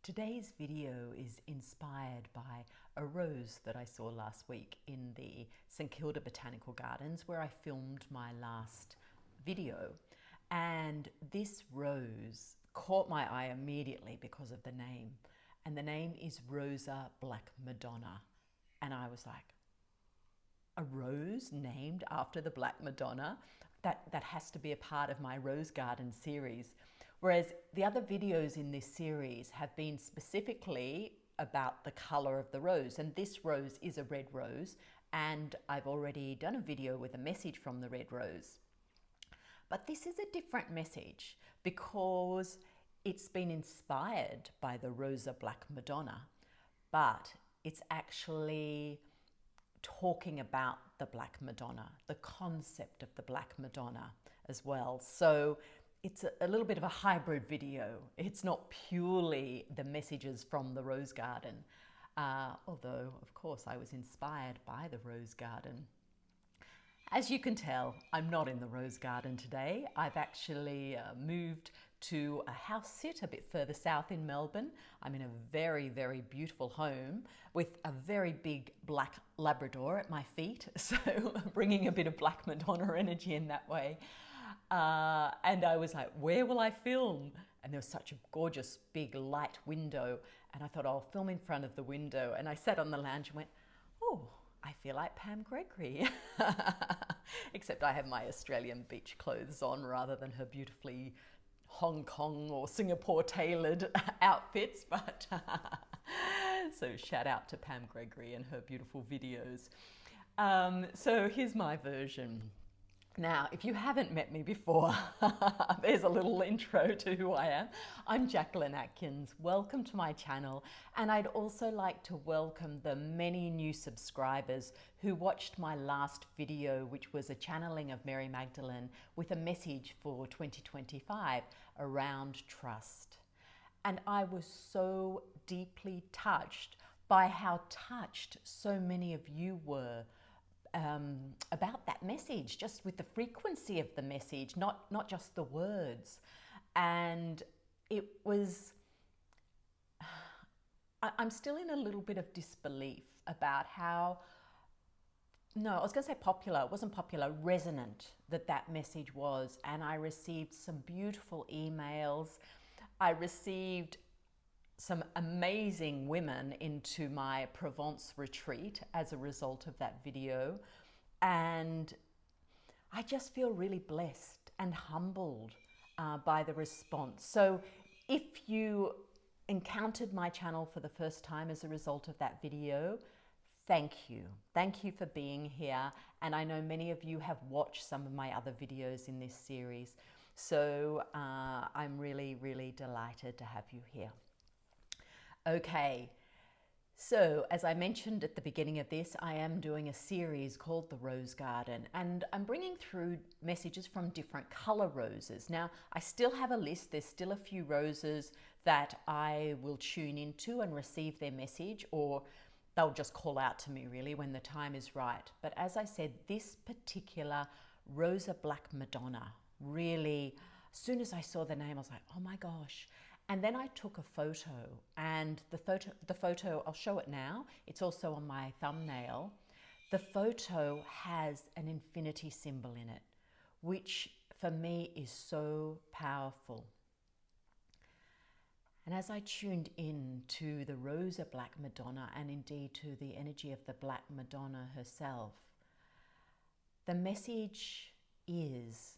Today's video is inspired by a rose that I saw last week in the St Kilda Botanical Gardens where I filmed my last video. And this rose caught my eye immediately because of the name. And the name is Rosa Black Madonna. And I was like, a rose named after the Black Madonna? That has to be a part of my Rose Garden series. Whereas the other videos in this series have been specifically about the color of the rose. And this rose is a red rose. And I've already done a video with a message from the red rose. But this is a different message because it's been inspired by the Rosa Black Madonna, but it's actually talking about the Black Madonna, the concept of the Black Madonna as well. So it's a little bit of a hybrid video. It's not purely the messages from the Rose Garden, although of course I was inspired by the Rose Garden. As you can tell, I'm not in the Rose Garden today. I've actually moved to a house sit a bit further south in Melbourne. I'm in a very, very beautiful home with a very big black Labrador at my feet. So bringing a bit of Black Madonna energy in that way. And I was like, where will I film? And there was such a gorgeous big light window. And I thought, I'll film in front of the window. And I sat on the lounge and went, oh, I feel like Pam Gregory, except I have my Australian beach clothes on rather than her beautifully Hong Kong or Singapore tailored outfits. But so shout out to Pam Gregory and her beautiful videos. So here's my version. Now, if you haven't met me before, there's a little intro to who I am. I'm Jacquelyn Atkins. Welcome to my channel. And I'd also like to welcome the many new subscribers who watched my last video, which was a channeling of Mary Magdalene with a message for 2025 around trust. And I was so deeply touched by how touched so many of you were about that message, just with the frequency of the message, not just the words. And it was, I'm still in a little bit of disbelief about how, no, I was going to say popular, it wasn't popular, resonant that message was. And I received some beautiful emails. I received some amazing women into my Provence retreat as a result of that video. And I just feel really blessed and humbled by the response. So if you encountered my channel for the first time as a result of that video, thank you. Thank you for being here. And I know many of you have watched some of my other videos in this series. So I'm really, really delighted to have you here. Okay, so as I mentioned at the beginning of this, I am doing a series called The Rose Garden, and I'm bringing through messages from different color roses. Now, I still have a list. There's still a few roses that I will tune into and receive their message, or they'll just call out to me really when the time is right. But as I said, this particular Rosa Black Madonna, really, as soon as I saw the name, I was like, oh my gosh. And then I took a photo, and the photo, I'll show it now. It's also on my thumbnail. The photo has an infinity symbol in it, which for me is so powerful. And as I tuned in to the Rosa Black Madonna, and indeed to the energy of the Black Madonna herself, the message is,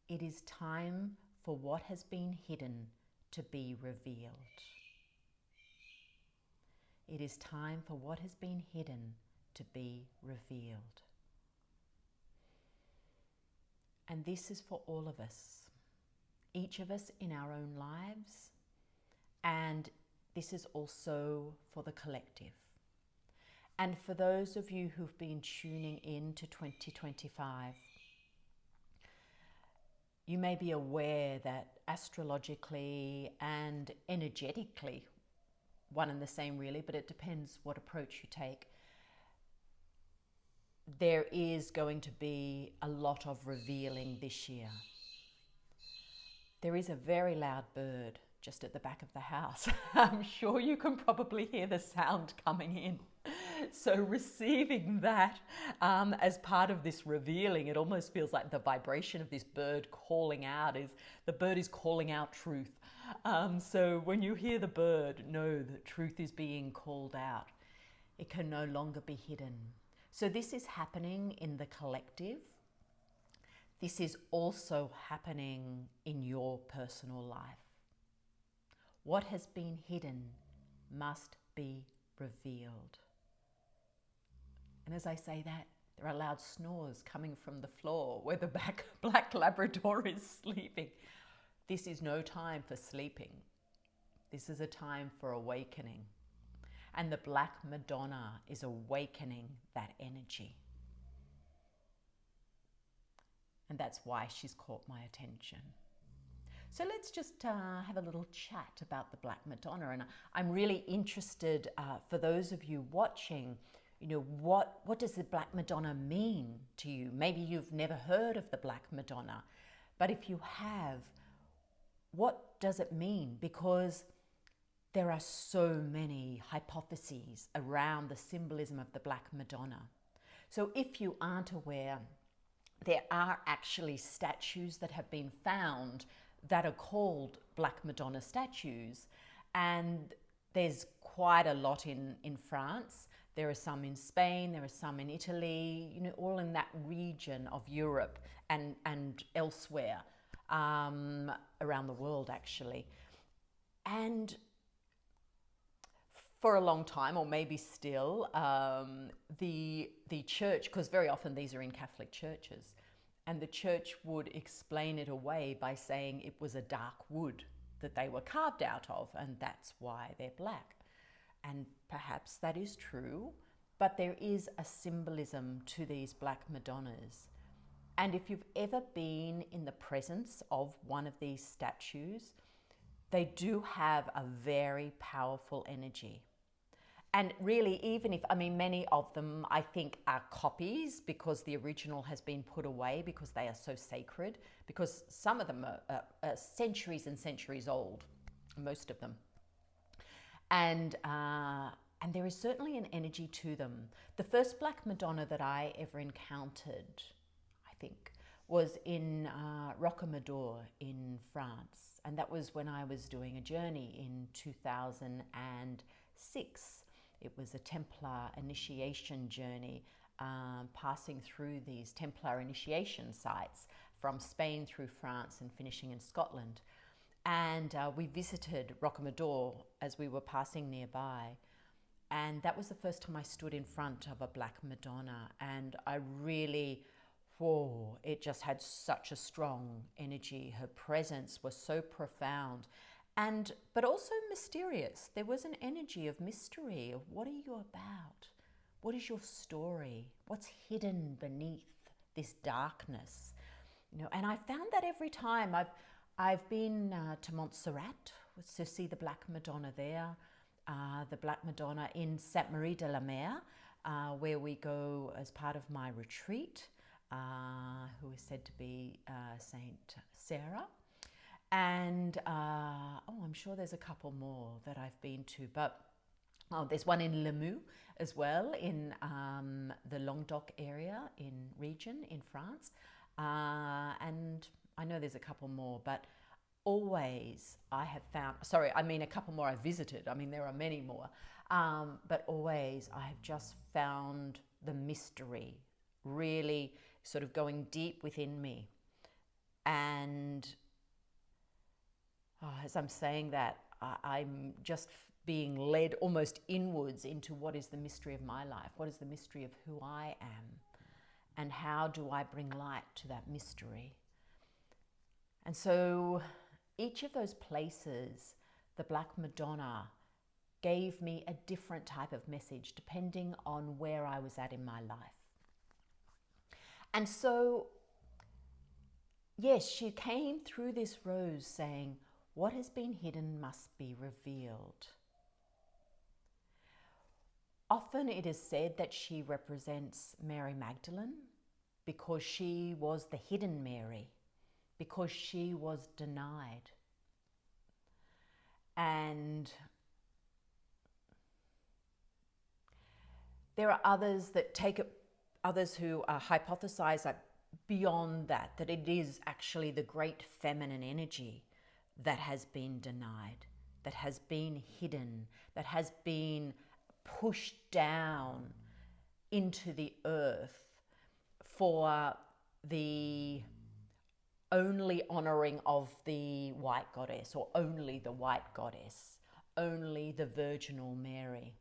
it is time for what has been hidden to be revealed. It is time for what has been hidden to be revealed. And this is for all of us, each of us in our own lives, and this is also for the collective. And for those of you who've been tuning in to 2025, you may be aware that astrologically and energetically, one and the same really, but it depends what approach you take, there is going to be a lot of revealing this year. There is a very loud bird just at the back of the house. I'm sure you can probably hear the sound coming in. So receiving that as part of this revealing, it almost feels like the vibration of this bird calling out is, the bird is calling out truth. So when you hear the bird, know that truth is being called out. It can no longer be hidden. So this is happening in the collective. This is also happening in your personal life. What has been hidden must be revealed. And as I say that, there are loud snores coming from the floor where the black Labrador is sleeping. This is no time for sleeping. This is a time for awakening. And the Black Madonna is awakening that energy. And that's why she's caught my attention. So let's just have a little chat about the Black Madonna. And I'm really interested, for those of you watching, you know, what does the Black Madonna mean to you? Maybe you've never heard of the Black Madonna, but if you have, what does it mean? Because there are so many hypotheses around the symbolism of the Black Madonna. So if you aren't aware, there are actually statues that have been found that are called Black Madonna statues, and there's quite a lot in France. There are some in Spain, there are some in Italy, you know, all in that region of Europe and elsewhere around the world, actually. And for a long time, or maybe still, the church, because very often these are in Catholic churches, and the church would explain it away by saying it was a dark wood that they were carved out of, and that's why they're black. And perhaps that is true, but there is a symbolism to these Black Madonnas. And if you've ever been in the presence of one of these statues, they do have a very powerful energy. And really, even if, I mean, many of them I think are copies because the original has been put away because they are so sacred, because some of them are centuries and centuries old, most of them. And there is certainly an energy to them. The first Black Madonna that I ever encountered, I think, was in Rocamadour in France. And that was when I was doing a journey in 2006. It was a Templar initiation journey, passing through these Templar initiation sites from Spain through France and finishing in Scotland. And we visited Rocamadour as we were passing nearby. And that was the first time I stood in front of a Black Madonna. And I really, whoa, it just had such a strong energy. Her presence was so profound, but also mysterious. There was an energy of mystery, of what are you about? What is your story? What's hidden beneath this darkness? You know, and I found that every time I've been to Montserrat to see the Black Madonna there, the Black Madonna in Sainte Marie de la Mer, where we go as part of my retreat, who is said to be Saint Sarah. And I'm sure there's a couple more that I've been to, but there's one in Limoux as well, in the Languedoc area region in France. And I know there's a couple more, but always I have found, a couple more I visited. I mean, there are many more, but always I have just found the mystery really sort of going deep within me. And as I'm saying that, I'm just being led almost inwards into what is the mystery of my life, what is the mystery of who I am, and how do I bring light to that mystery. And so each of those places, the Black Madonna gave me a different type of message depending on where I was at in my life. And so, yes, she came through this rose saying, what has been hidden must be revealed. Often it is said that she represents Mary Magdalene because she was the hidden Mary, because she was denied. And there are others that take it, others who hypothesize that beyond that, that it is actually the great feminine energy that has been denied, that has been hidden, that has been pushed down into the earth for the only honoring of the white goddess, or only the white goddess, only the Virginal Mary.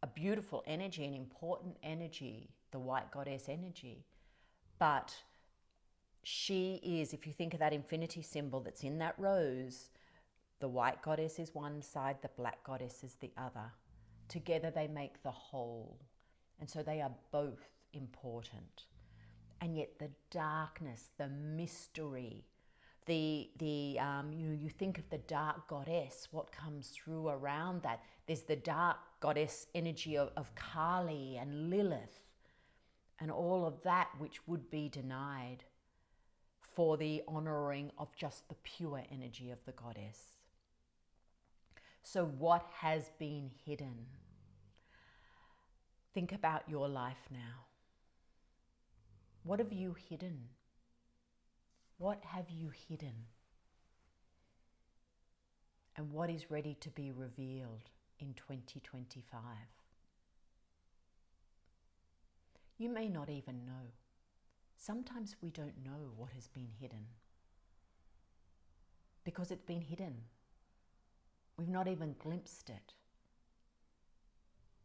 A beautiful energy, an important energy, the white goddess energy. But she is, if you think of that infinity symbol that's in that rose, the white goddess is one side, the black goddess is the other. Together they make the whole. And so they are both important. And yet the darkness, the mystery, you think of the dark goddess, what comes through around that. There's the dark goddess energy of Kali and Lilith and all of that which would be denied for the honoring of just the pure energy of the goddess. So what has been hidden? Think about your life now. What have you hidden? What have you hidden? And what is ready to be revealed in 2025? You may not even know. Sometimes we don't know what has been hidden because it's been hidden. We've not even glimpsed it.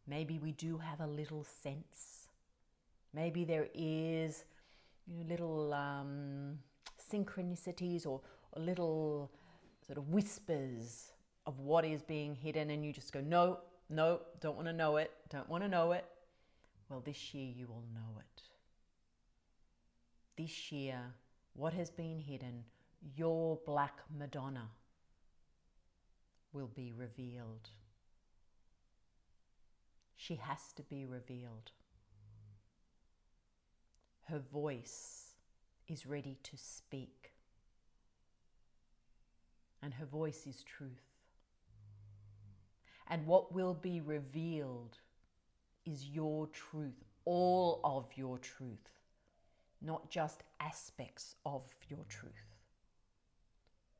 Maybe we do have a little sense. Maybe there is little synchronicities or little sort of whispers of what is being hidden, and you just go, no, don't want to know it, don't want to know it. Well, this year you will know it. This year, what has been hidden, your Black Madonna, will be revealed. She has to be revealed. Her voice is ready to speak. And her voice is truth. And what will be revealed is your truth, all of your truth, not just aspects of your truth,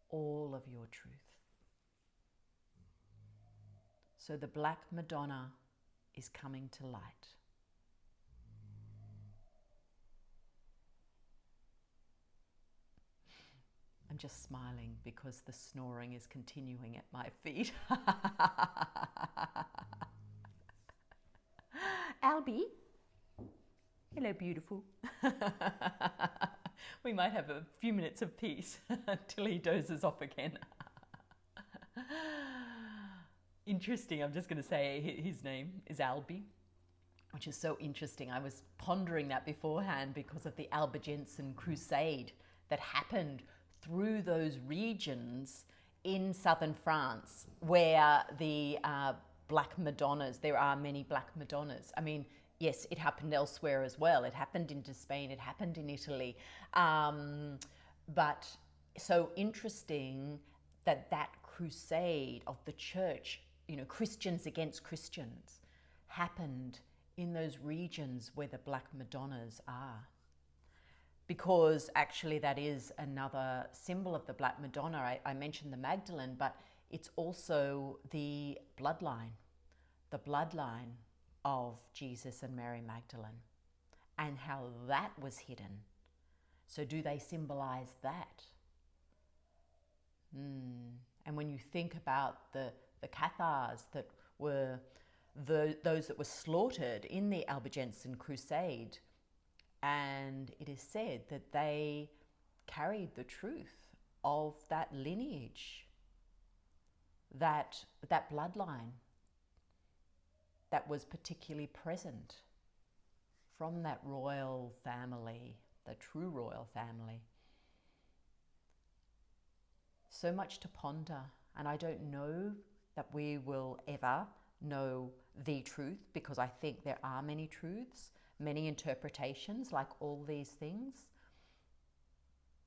all of your truth. So the Black Madonna is coming to light. I'm just smiling because the snoring is continuing at my feet. Albie, hello beautiful. We might have a few minutes of peace until he dozes off again. Interesting, I'm just going to say his name is Albie, which is so interesting. I was pondering that beforehand because of the Albigensian crusade that happened through those regions in southern France where the Black Madonnas, there are many Black Madonnas. I mean, yes, it happened elsewhere as well. It happened into Spain, it happened in Italy. But so interesting that that crusade of the church, Christians against Christians, happened in those regions where the Black Madonnas are. Because actually that is another symbol of the Black Madonna. I mentioned the Magdalene, but it's also the bloodline of Jesus and Mary Magdalene, and how that was hidden. So do they symbolize that? And when you think about the Cathars that were those that were slaughtered in the Albigensian crusade, and it is said that they carried the truth of that lineage, that bloodline that was particularly present from that royal family, the true royal family. So much to ponder, and I don't know that we will ever know the truth, because I think there are many truths, many interpretations, like all these things.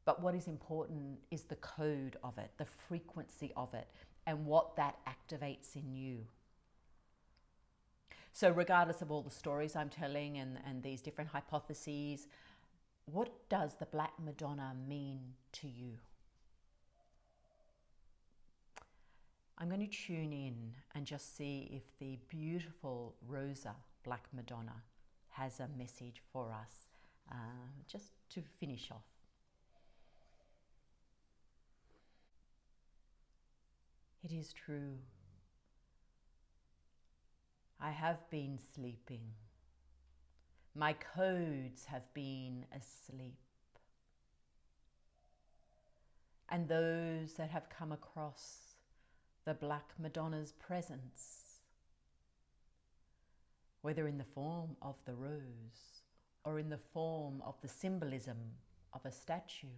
But what is important is the code of it, the frequency of it, and what that activates in you. So regardless of all the stories I'm telling and these different hypotheses, what does the Black Madonna mean to you? I'm going to tune in and just see if the beautiful Rosa Black Madonna has a message for us, just to finish off. It is true. I have been sleeping. My codes have been asleep. And those that have come across the Black Madonna's presence, whether in the form of the rose or in the form of the symbolism of a statue,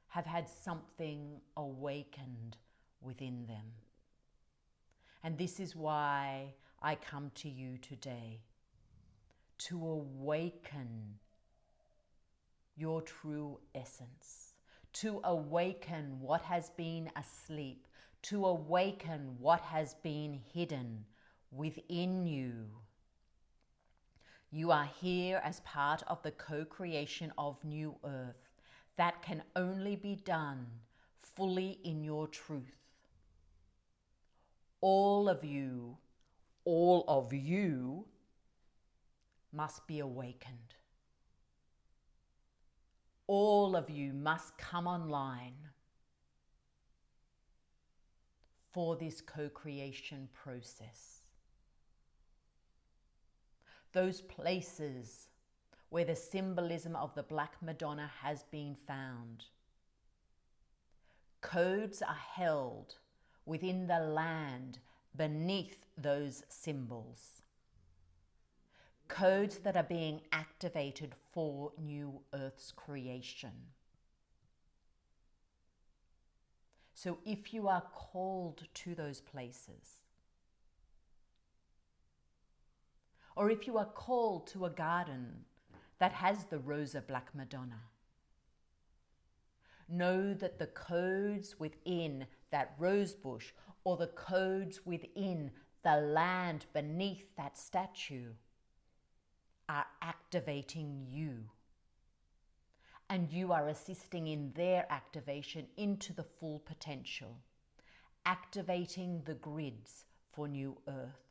have had something awakened within them. And this is why I come to you today, to awaken your true essence, to awaken what has been asleep, to awaken what has been hidden within you. You are here as part of the co-creation of New Earth that can only be done fully in your truth. All of you must be awakened. All of you must come online for this co-creation process. Those places where the symbolism of the Black Madonna has been found. Codes are held within the land beneath those symbols. Codes that are being activated for New Earth's creation. So if you are called to those places, or if you are called to a garden that has the Rosa Black Madonna, know that the codes within that rose bush or the codes within the land beneath that statue are activating you. And you are assisting in their activation into the full potential, activating the grids for New Earth.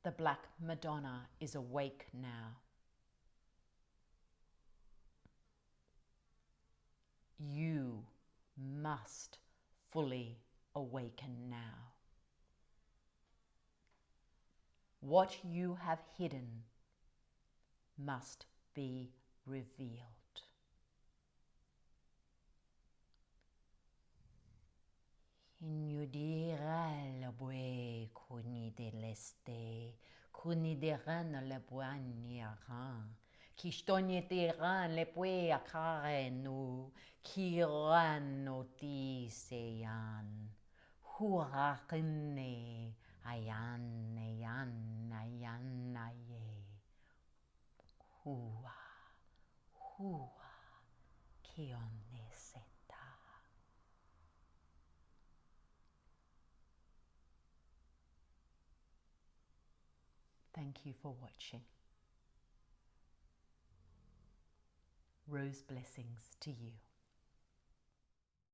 The Black Madonna is awake now. You must fully awaken now. What you have hidden must be revealed. Ignudira le bue kuni de leste, kuni de ran le boigneran, kistoni de ran le bue akarenu, kirano ti seyan, hurakne ayan ayan ayan aye, hua hua kione seta. Thank you for watching. Rose blessings to you.